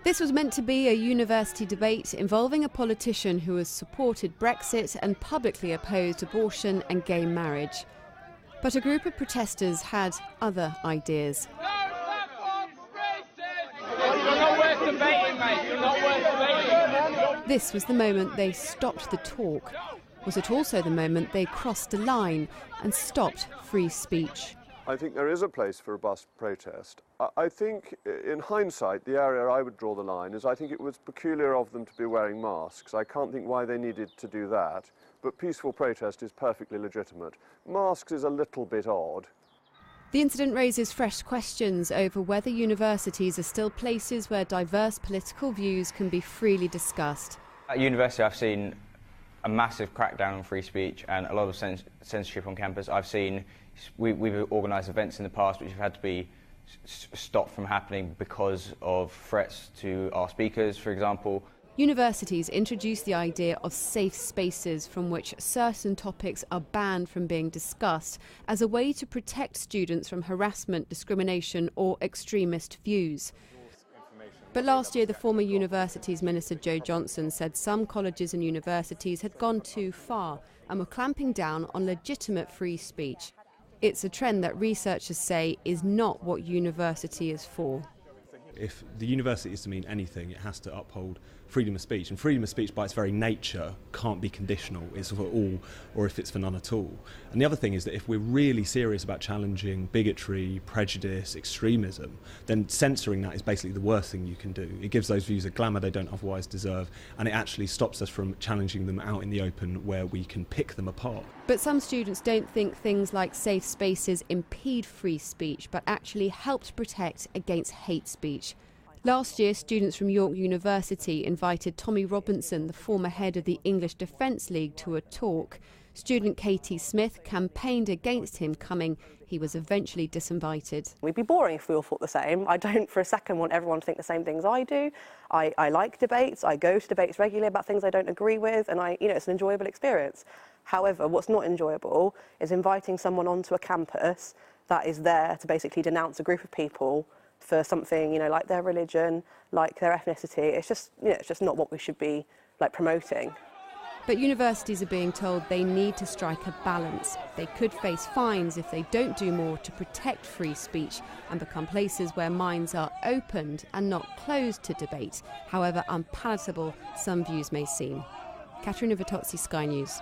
This was meant to be a university debate involving a politician who has supported Brexit and publicly opposed abortion and gay marriage. But a group of protesters had other ideas. This was the moment they stopped the talk. Was it also the moment they crossed a line and stopped free speech? I think there is a place for robust protest. I think, in hindsight, the area I would draw the line is I think it was peculiar of them to be wearing masks. I can't think why they needed to do that, but peaceful protest is perfectly legitimate. Masks is a little bit odd. The incident raises fresh questions over whether universities are still places where diverse political views can be freely discussed. At university, I've seen a massive crackdown on free speech and a lot of censorship on campus. I've seen we've organised events in the past which have had to be stopped from happening because of threats to our speakers, for example. Universities introduced the idea of safe spaces from which certain topics are banned from being discussed as a way to protect students from harassment, discrimination or extremist views. But last year, the former Universities Minister Jo Johnson said some colleges and universities had gone too far and were clamping down on legitimate free speech. It's a trend that researchers say is not what university is for. If the university is to mean anything, it has to uphold freedom of speech. And freedom of speech by its very nature can't be conditional. It's for all or if it's for none at all. And the other thing is that if we're really serious about challenging bigotry, prejudice, extremism, then censoring that is basically the worst thing you can do. It gives those views a glamour they don't otherwise deserve, and it actually stops us from challenging them out in the open where we can pick them apart. But some students don't think things like safe spaces impede free speech, but actually help to protect against hate speech. Last year, students from York University invited Tommy Robinson, the former head of the English Defence League, to a talk. Student Katie Smith campaigned against him coming. He was eventually disinvited. We'd be boring if we all thought the same. I don't for a second want everyone to think the same things I do. I like debates. I go to debates regularly about things I don't agree with, and it's an enjoyable experience. However, what's not enjoyable is inviting someone onto a campus that is there to basically denounce a group of people for something, like their religion, like their ethnicity. It's just not what we should be promoting. But universities are being told they need to strike a balance. They could face fines if they don't do more to protect free speech and become places where minds are opened and not closed to debate, however unpalatable some views may seem. Katerina Vitozzi, Sky News.